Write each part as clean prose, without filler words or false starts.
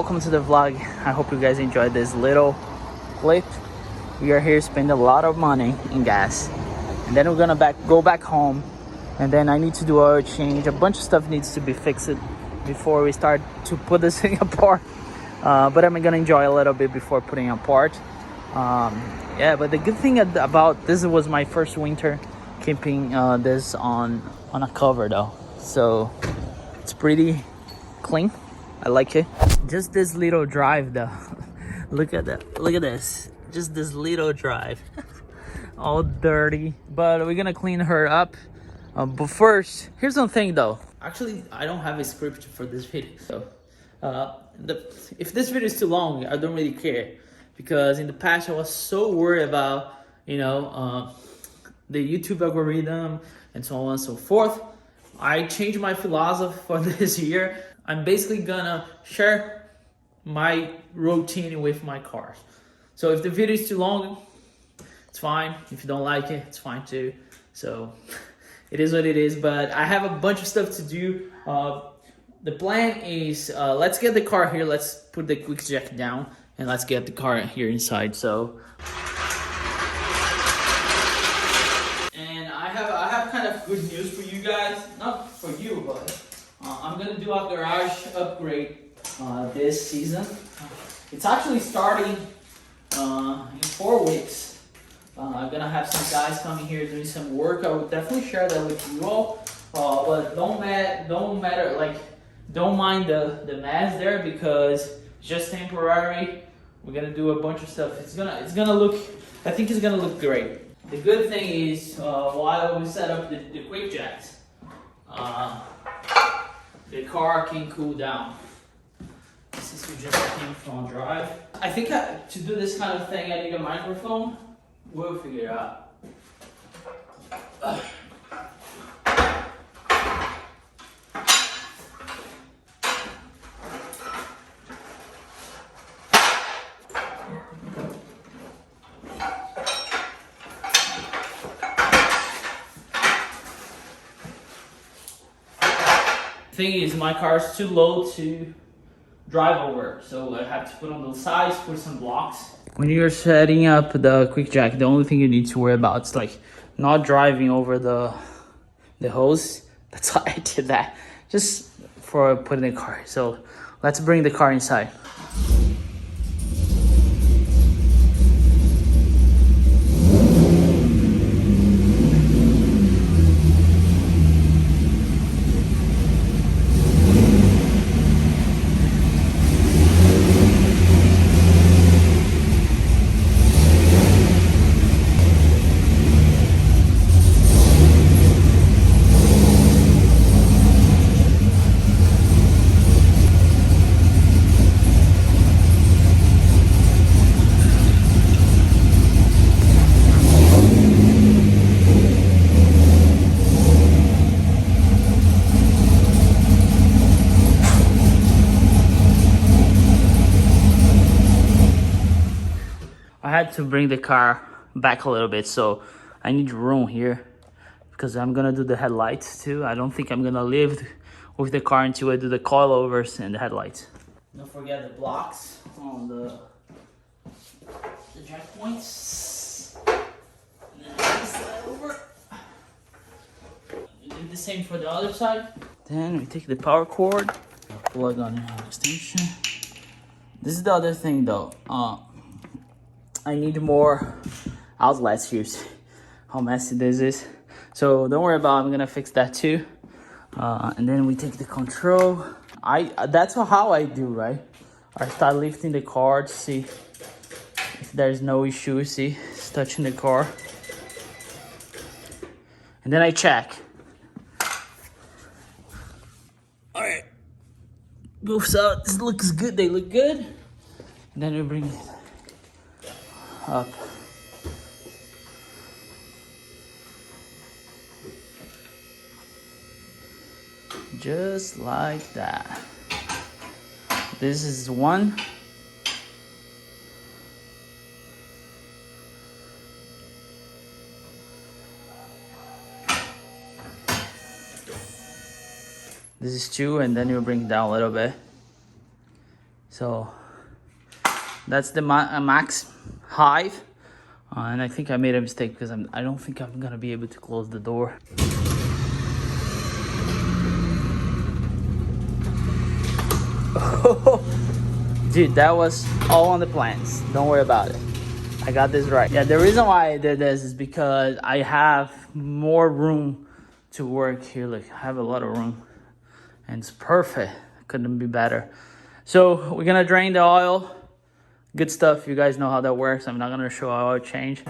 welcome to the vlog. I hope you guys enjoyed this little clip. We are here spending a lot of money in gas, and then we're gonna go back home, and then I need to do oil change. A bunch of stuff needs to be fixed before we start to put this thing apart, but I'm gonna enjoy a little bit before putting it apart. Yeah, but the good thing about this was my first winter keeping this on a cover though, so it's pretty clean. I like it. Just this little drive though. Look at that, look at this, just this little drive. All dirty, but we're gonna clean her up. But first, here's something though. Actually, I don't have a script for this video, so if this video is too long, I don't really care, because in the past I was so worried about, you know, the YouTube algorithm and so on and so forth. I changed my philosophy for this year. I'm basically gonna share my routine with my cars. So if the video is too long, it's fine. If you don't like it, it's fine too. So it is what it is, but I have a bunch of stuff to do. The plan is, let's get the car here, let's put the quick jack down, and let's get the car here inside. So, and I have kind of good news for you guys, not for you, but I'm gonna do a garage upgrade this season. It's actually starting in 4 weeks. I'm gonna have some guys coming here doing some work. I would definitely share that with you all, but don't mind the mess there, because it's just temporary. We're gonna do a bunch of stuff. It's gonna look, I think it's gonna look great. The good thing is, while we set up the quick jacks, the car can cool down. Since we just came from drive, I think to do this kind of thing, I need a microphone. We'll figure it out. Thing is, my car is too low to drive over, so I have to put on the sides, put some blocks. When you're setting up the quick jack, the only thing you need to worry about is like not driving over the hose. That's why I did that, just for putting the car. So let's bring the car inside. I had to bring the car back a little bit, so I need room here, because I'm gonna do the headlights too. I don't think I'm gonna live with the car until I do the coilovers and the headlights. Don't forget the blocks on the jack points. And then this side over. We do the same for the other side. Then we take the power cord, plug on the extension. This is the other thing though. I need more outlets here. How messy this is. So don't worry about it, I'm gonna fix that too. And then we take the control. That's how I do, right? I start lifting the car to see if there's no issue. See, it's touching the car. And then I check. All right, both sides, this looks good, they look good. And then we bring it up. Just like that. This is one. This is two, and then you bring it down a little bit. So that's the max height. And I think I made a mistake because I don't think I'm gonna be able to close the door. Dude, that was all on the plans. Don't worry about it. I got this right. Yeah, the reason why I did this is because I have more room to work here. Look, I have a lot of room and it's perfect. Couldn't be better. So we're gonna drain the oil. Good stuff. You guys know how that works. I'm not gonna show how I change.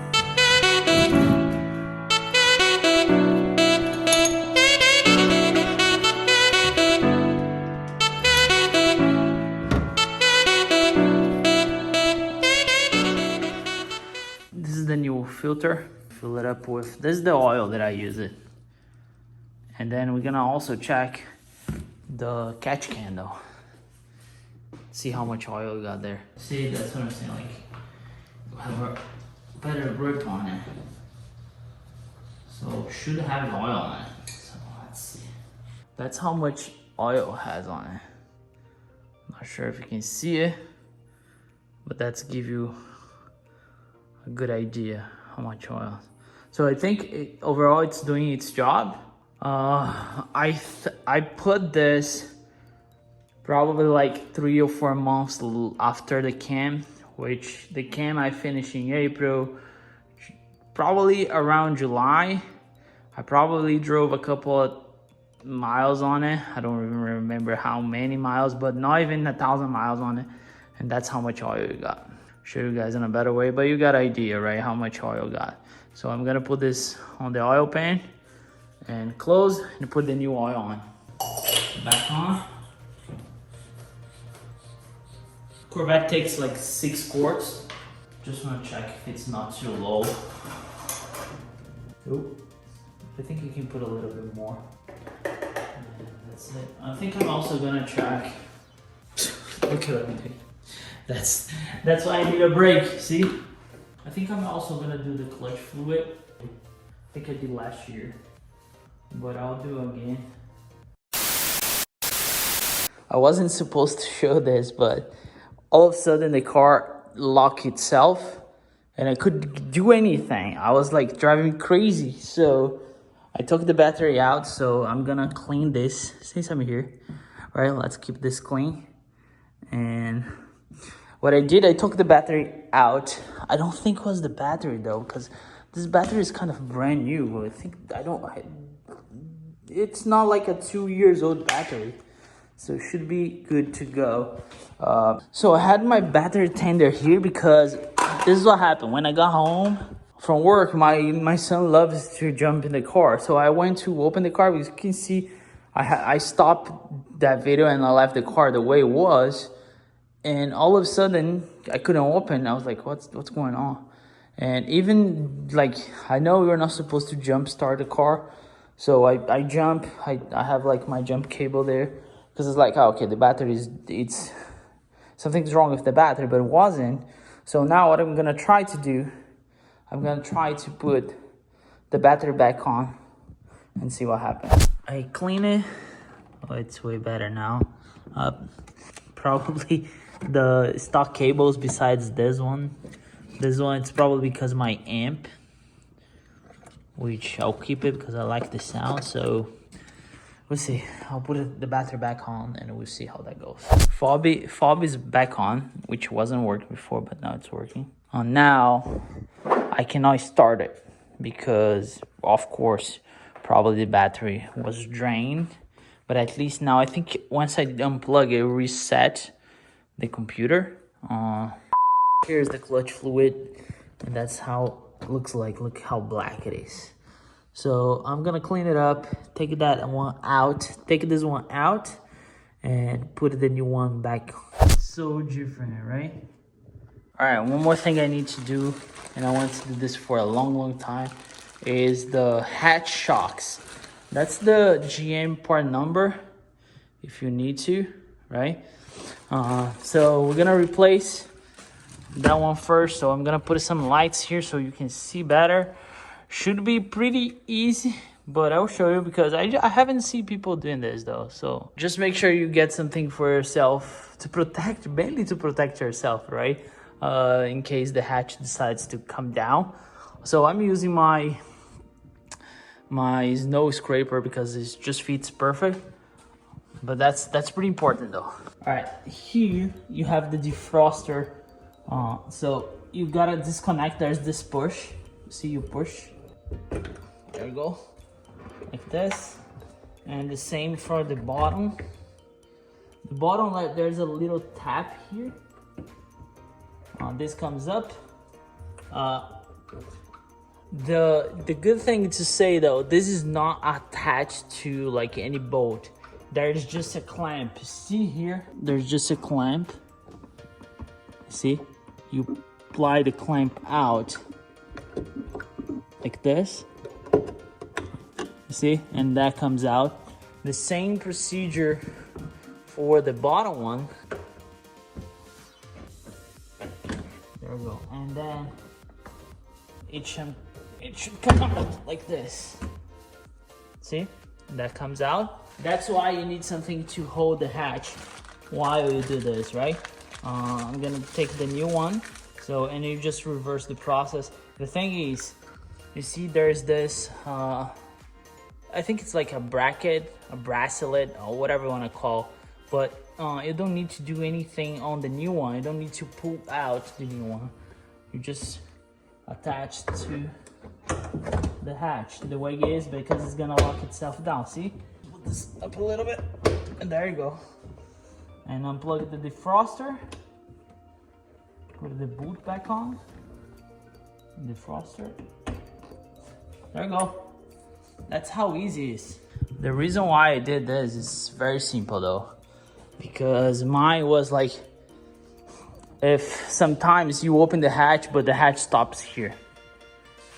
This is the new filter. Fill it up with, this is the oil that I use it. And then we're gonna also check the catch candle. See how much oil we got there. See, that's what I'm saying, like, we have a better grip on it. So should have oil on it. So let's see. That's how much oil has on it. Not sure if you can see it, but that's give you a good idea how much oil. So I think overall it's doing its job. I put this probably like 3 or 4 months after the cam, which the cam I finished in April, probably around July. I probably drove a couple of miles on it. I don't even remember how many miles, but not even 1,000 miles on it. And that's how much oil you got. Show you guys in a better way, but you got an idea, right? How much oil got. So I'm gonna put this on the oil pan and close and put the new oil on. Back on. Corvette takes like 6 quarts. Just wanna check if it's not too low. Oop. I think you can put a little bit more. And that's it. I think I'm also gonna check. Look at me. That's why I need a break, see? I think I'm also gonna do the clutch fluid. I think I did last year, but I'll do again. I wasn't supposed to show this, but all of a sudden the car locked itself and I couldn't do anything. I was like driving crazy. So I took the battery out, so I'm gonna clean this since I'm here. All right, let's keep this clean. And what I did, I took the battery out. I don't think it was the battery though, because this battery is kind of brand new. It's not like a 2 years old battery, so it should be good to go. So I had my battery tender here because this is what happened. When I got home from work, my son loves to jump in the car. So I went to open the car. As you can see, I stopped that video and I left the car the way it was. And all of a sudden, I couldn't open. I was like, what's going on? And even, like, I know you're not supposed to jump start the car. So I jump. I have, like, my jump cable there. Because it's like, oh, okay, the battery is, something's wrong with the battery, but it wasn't. So now what I'm going to try to do, I'm going to try to put the battery back on and see what happens. I clean it. Oh, it's way better now. Probably the stock cables besides this one. This one, it's probably because my amp, which I'll keep it because I like the sound. So we'll see. I'll put the battery back on and we'll see how that goes. Fob is back on, which wasn't working before, but now it's working. Now I cannot start it because, of course, probably the battery was drained. But at least now I think once I unplug it, reset the computer. Here's the clutch fluid, and that's how it looks like. Look how black it is. So I'm gonna clean it up, take that one out, take this one out, and put the new one back. So different, right? All right, one more thing I need to do, and I want to do this for a long time, is the hatch shocks. That's the GM part number, if you need to, right? So we're gonna replace that one first. So I'm gonna put some lights here so you can see better. Should be pretty easy, but I'll show you because I haven't seen people doing this though. So just make sure you get something for yourself to protect, mainly to protect yourself, right? In case the hatch decides to come down. So I'm using my snow scraper because it just fits perfect. But that's pretty important though. All right, here you have the defroster. So you gotta disconnect. There's this push. See, you push. There we go, like this. And the same for the bottom. The bottom, like, there's a little tap here. This comes up. The good thing to say though, this is not attached to like any bolt. There's just a clamp. See here, there's just a clamp. See, you apply the clamp out like this. See, and that comes out. The same procedure for the bottom one. There we go, and then it should come out like this. See, that comes out. That's why you need something to hold the hatch while you do this, right? I'm gonna take the new one. So, and you just reverse the process. The thing is, you see there's this, I think it's like a bracket, a bracelet, or whatever you wanna call. But you don't need to do anything on the new one. You don't need to pull out the new one. You just attach to the hatch the way it is, because it's gonna lock itself down. See? Put this up a little bit, and there you go. And unplug the defroster. Put the boot back on. Defroster. There you go. That's how easy it is. The reason why I did this is very simple though, because mine was like, if sometimes you open the hatch but the hatch stops here,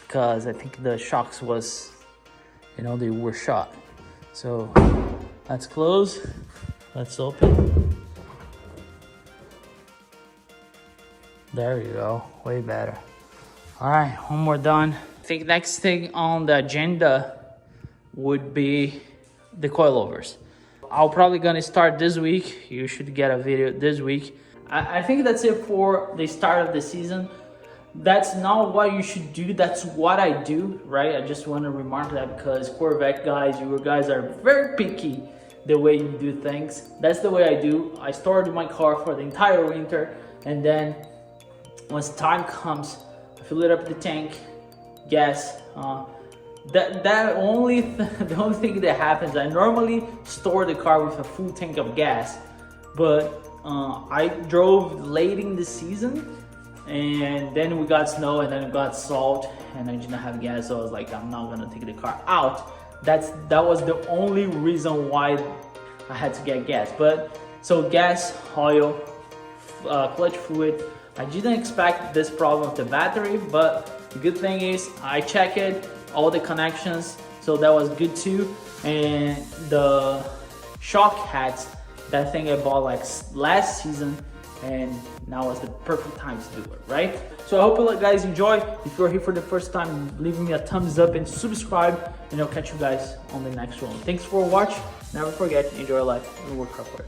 because I think the shocks was, you know, they were shot. So let's close, let's open. There you go, way better. All right, one more done. I think next thing on the agenda would be the coilovers. I'll probably gonna start this week. You should get a video this week. I think that's it for the start of the season. That's not what you should do, that's what I do, right? I just want to remark that, because Corvette guys, you guys are very picky the way you do things. That's the way I do. I stored my car for the entire winter, and then once time comes, I fill it up the tank, gas. The only thing that happens, I normally store the car with a full tank of gas, but I drove late in the season, and then we got snow, and then we got salt, and I didn't have gas, so I was like, I'm not gonna take the car out. That was the only reason why I had to get gas. But so gas, oil, clutch fluid. I didn't expect this problem with the battery, but the good thing is I checked all the connections, so that was good too. And the shock heads, that thing I bought like last season, and now was the perfect time to do it, right? So I hope you guys enjoy. If you're here for the first time, leave me a thumbs up and subscribe, and I'll catch you guys on the next one. Thanks for watching. Never forget, enjoy life and work hard for it.